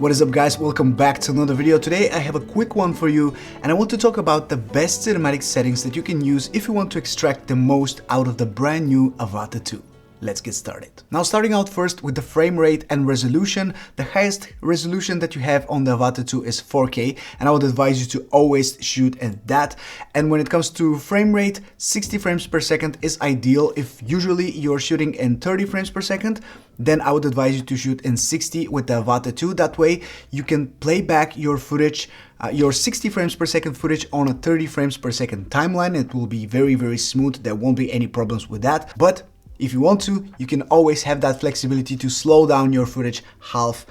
What is up guys, welcome back to another video. Today I have a quick one for you and I want to talk about the best cinematic settings that you can use if you want to extract the most out of the brand new Avata 2. Let's get started. Now starting out first with the frame rate and resolution. The highest resolution that you have on the Avata 2 is 4K and I would advise you to always shoot at that. And when it comes to frame rate, 60 frames per second is ideal. If usually you're shooting in 30 frames per second, then I would advise you to shoot in 60 with the Avata 2. That way you can play back your footage, your 60 frames per second footage on a 30 frames per second timeline. It will be very smooth. There won't be any problems with that. But if you want to, you can always have that flexibility to slow down your footage half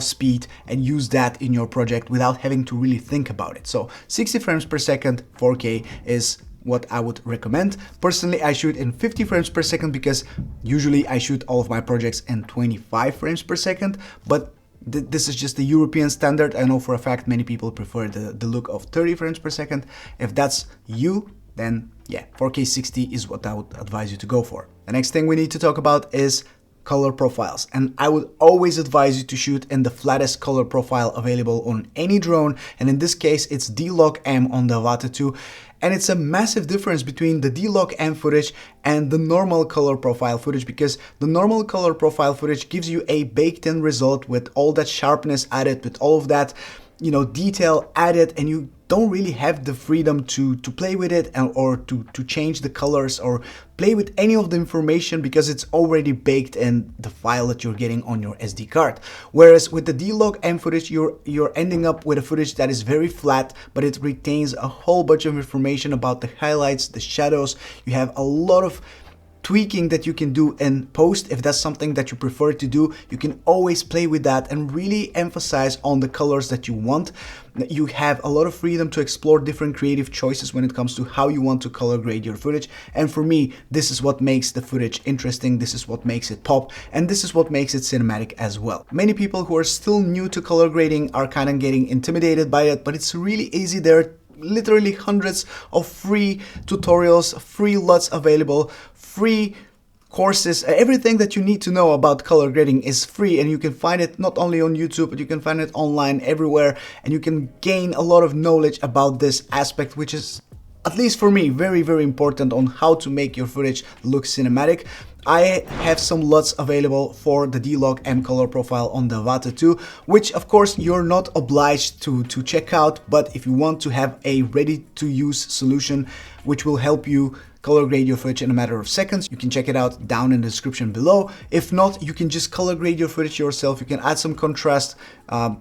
speed and use that in your project without having to really think about it. So 60 frames per second, 4K is what I would recommend. Personally, I shoot in 50 frames per second because usually I shoot all of my projects in 25 frames per second, but this is just the European standard. I know for a fact many people prefer the look of 30 frames per second. If that's you, then yeah, 4K 60 is what I would advise you to go for. The next thing we need to talk about is color profiles, and I would always advise you to shoot in the flattest color profile available on any drone, and in this case it's D-Log-M on the Avata 2, and it's a massive difference between the D-Log-M footage and the normal color profile footage, because the normal color profile footage gives you a baked-in result with all that sharpness added, with all of that, you know, detail added, and you don't really have the freedom to play with it or to change the colors or play with any of the information because it's already baked in the file that you're getting on your SD card. Whereas with the D-Log-M footage, you're ending up with a footage that is very flat, but it retains a whole bunch of information about the highlights, the shadows. You have a lot of tweaking that you can do in post. If that's something that you prefer to do, you can always play with that and really emphasize on the colors that you want. You have a lot of freedom to explore different creative choices when it comes to how you want to color grade your footage. And for me, this is what makes the footage interesting. This is what makes it pop, and this is what makes it cinematic as well. Many people who are still new to color grading are kind of getting intimidated by it, but it's really easy. There are literally hundreds of free tutorials, free LUTs available, free courses. Everything that you need to know about color grading is free, and you can find it not only on YouTube, but you can find it online everywhere, and you can gain a lot of knowledge about this aspect, which is, at least for me, very important on how to make your footage look cinematic. I have some LUTs available for the D-Log-M color profile on the Avata 2, which of course you're not obliged to check out, but if you want to have a ready-to-use solution which will help you color grade your footage in a matter of seconds, you can check it out down in the description below. If not, you can just color grade your footage yourself. You can add some contrast,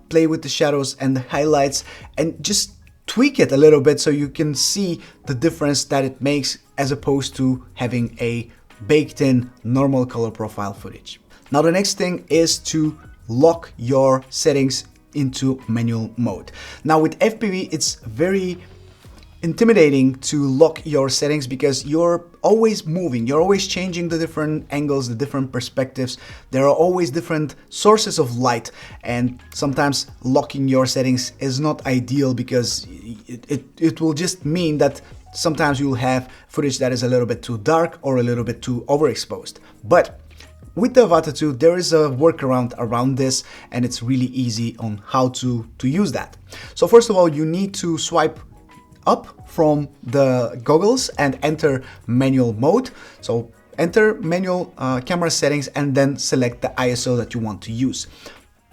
play with the shadows and the highlights, and just tweak it a little bit so you can see the difference that it makes as opposed to having a baked-in normal color profile footage. Now the next thing is to lock your settings into manual mode. Now with FPV, it's very intimidating to lock your settings because you're always moving, you're always changing the different angles, the different perspectives. There are always different sources of light, and sometimes locking your settings is not ideal because it will just mean that sometimes you'll have footage that is a little bit too dark or a little bit too overexposed. But with the Avata 2, there is a workaround around this, and it's really easy on how to use that. So first of all, you need to swipe up from the goggles and enter manual mode. So enter manual camera settings and then select the ISO that you want to use.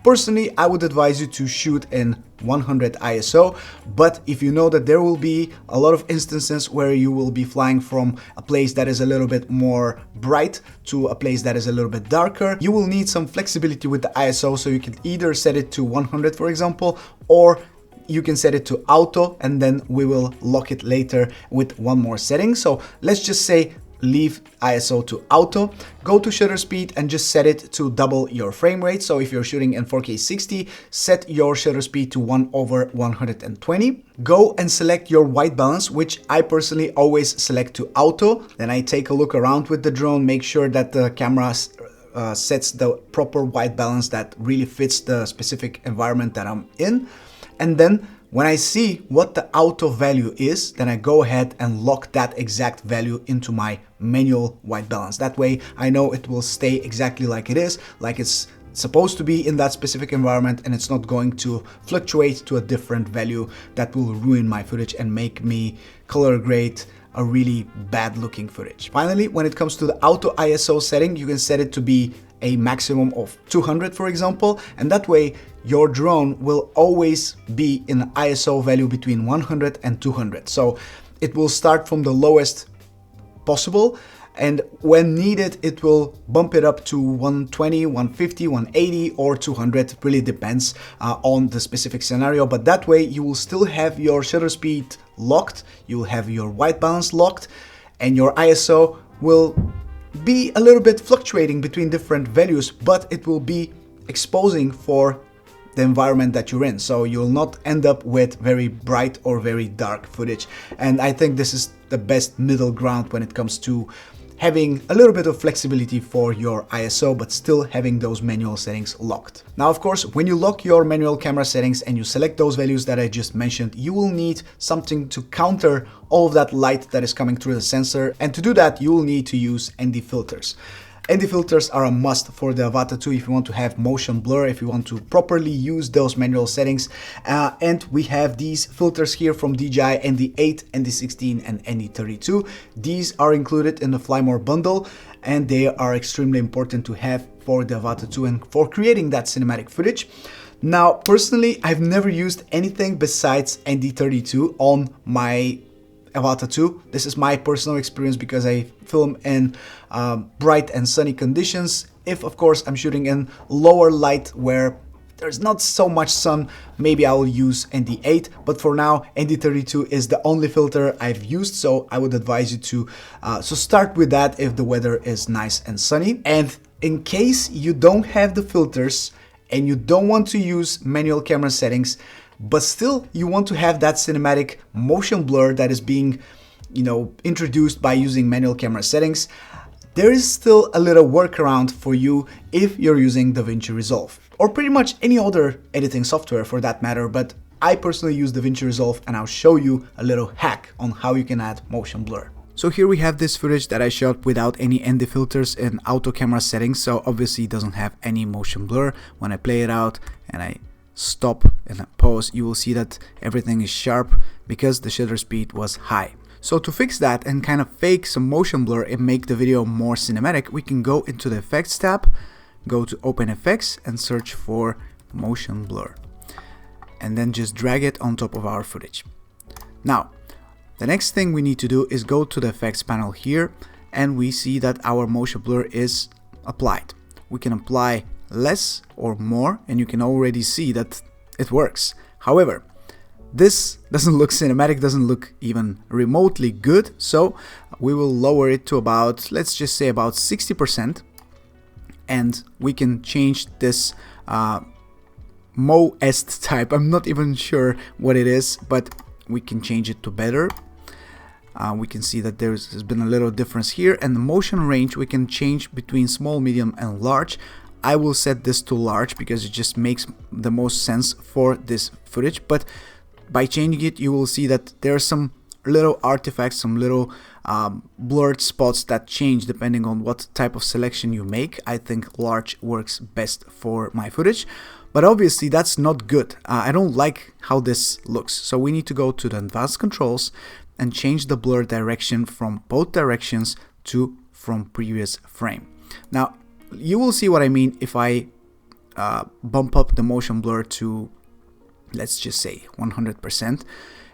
Personally, I would advise you to shoot in 100 ISO, but if you know that there will be a lot of instances where you will be flying from a place that is a little bit more bright to a place that is a little bit darker, you will need some flexibility with the ISO, so you can either set it to 100, for example, or you can set it to auto, and then we will lock it later with one more setting. So let's just say leave ISO to auto, go to shutter speed and just set it to double your frame rate. So if you're shooting in 4K 60, set your shutter speed to 1/120. Go and select your white balance, which I personally always select to auto. Then I take a look around with the drone, make sure that the camera sets the proper white balance that really fits the specific environment that I'm in. And then when I see what the auto value is, then I go ahead and lock that exact value into my manual white balance. That way I know it will stay exactly like it is, like it's supposed to be in that specific environment, and it's not going to fluctuate to a different value that will ruin my footage and make me color grade a really bad looking footage. Finally, when it comes to the auto ISO setting, you can set it to be a maximum of 200, for example, and that way your drone will always be in an ISO value between 100 and 200. So it will start from the lowest possible, and when needed it will bump it up to 120, 150, 180 or 200, really depends on the specific scenario. But that way you will still have your shutter speed locked, you will have your white balance locked, and your ISO will be a little bit fluctuating between different values, but it will be exposing for the environment that you're in, so you'll not end up with very bright or very dark footage. And I think this is the best middle ground when it comes to having a little bit of flexibility for your ISO, but still having those manual settings locked. Now, of course, when you lock your manual camera settings and you select those values that I just mentioned, you will need something to counter all of that light that is coming through the sensor. And to do that, you will need to use ND filters. ND filters are a must for the Avata 2 if you want to have motion blur, if you want to properly use those manual settings. And we have these filters here from DJI ND8, ND16 and ND32. These are included in the Fly More bundle, and they are extremely important to have for the Avata 2 and for creating that cinematic footage. Now, personally, I've never used anything besides ND32 on my Avata 2. This is my personal experience because I film in bright and sunny conditions. If, of course, I'm shooting in lower light where there's not so much sun, maybe I will use ND8, but for now ND32 is the only filter I've used, so I would advise you to start with that if the weather is nice and sunny. And in case you don't have the filters and you don't want to use manual camera settings, but still you want to have that cinematic motion blur that is being, introduced by using manual camera settings, there is still a little workaround for you if you're using DaVinci Resolve, or pretty much any other editing software for that matter. But I personally use DaVinci Resolve, and I'll show you a little hack on how you can add motion blur. So here we have this footage that I shot without any ND filters in auto camera settings, so obviously it doesn't have any motion blur. When I play it out and I stop and pause, you will see that everything is sharp because the shutter speed was high. So to fix that and kind of fake some motion blur and make the video more cinematic, we can go into the Effects tab, go to Open Effects and search for motion blur, and then just drag it on top of our footage. Now, the next thing we need to do is go to the Effects panel here, and we see that our motion blur is applied. We can apply less or more, and you can already see that it works. However, this doesn't look cinematic, doesn't look even remotely good, so we will lower it to about, let's just say about 60%, and we can change this Mo-est type. I'm not even sure what it is, but we can change it to better. We can see that there's been a little difference here, and the motion range we can change between small, medium and large. I will set this to large because it just makes the most sense for this footage, but by changing it you will see that there are some little artifacts, some little blurred spots that change depending on what type of selection you make. I think large works best for my footage, but obviously that's not good. I don't like how this looks, so we need to go to the advanced controls and change the blur direction from both directions to from previous frame. Now you will see what I mean if I bump up the motion blur to, let's just say 100%.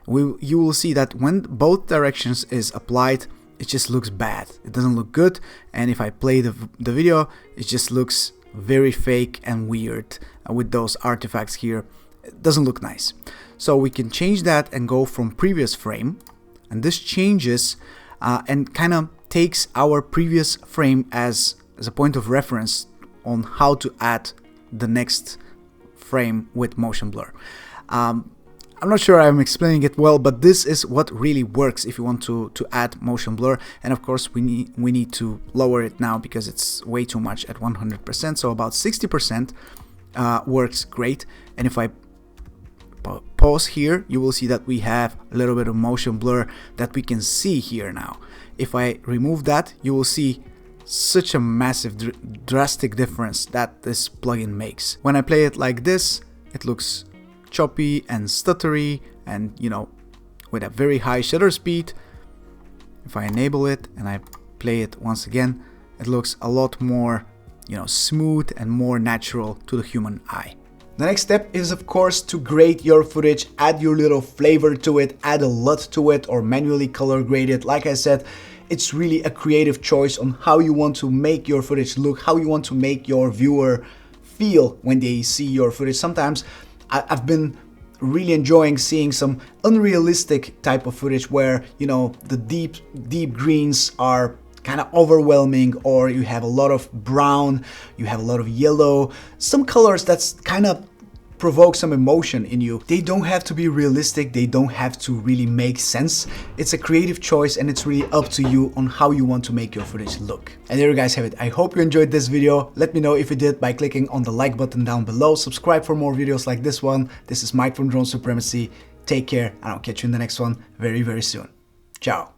You will see that when both directions is applied, it just looks bad. It doesn't look good, and if I play the video, it just looks very fake and weird with those artifacts here. It doesn't look nice. So we can change that and go from previous frame, and this changes and kind of takes our previous frame as a point of reference on how to add the next frame with motion blur. I'm not sure I'm explaining it well, but this is what really works if you want to add motion blur. And of course we need to lower it now because it's way too much at 100%, so about 60% works great. And if I pause here, you will see that we have a little bit of motion blur that we can see here now. If I remove that, you will see such a massive drastic difference that this plugin makes. When I play it like this, it looks choppy and stuttery and, you know, with a very high shutter speed. If I enable it and I play it once again, it looks a lot more, you know, smooth and more natural to the human eye. The next step is, of course, to grade your footage, add your little flavor to it, add a LUT to it, or manually color grade it. Like I said, it's really a creative choice on how you want to make your footage look, how you want to make your viewer feel when they see your footage. Sometimes I've been really enjoying seeing some unrealistic type of footage where, you know, the deep greens are kind of overwhelming, or you have a lot of brown, you have a lot of yellow, some colors that's kind of provoke some emotion in you. They don't have to be realistic, they don't have to really make sense. It's a creative choice and it's really up to you on how you want to make your footage look. And there you guys have it. I hope you enjoyed this video. Let me know if you did by clicking on the like button down below. Subscribe for more videos like this one. This is Mike from Drone Supremacy. Take care and I'll catch you in the next one very soon. Ciao.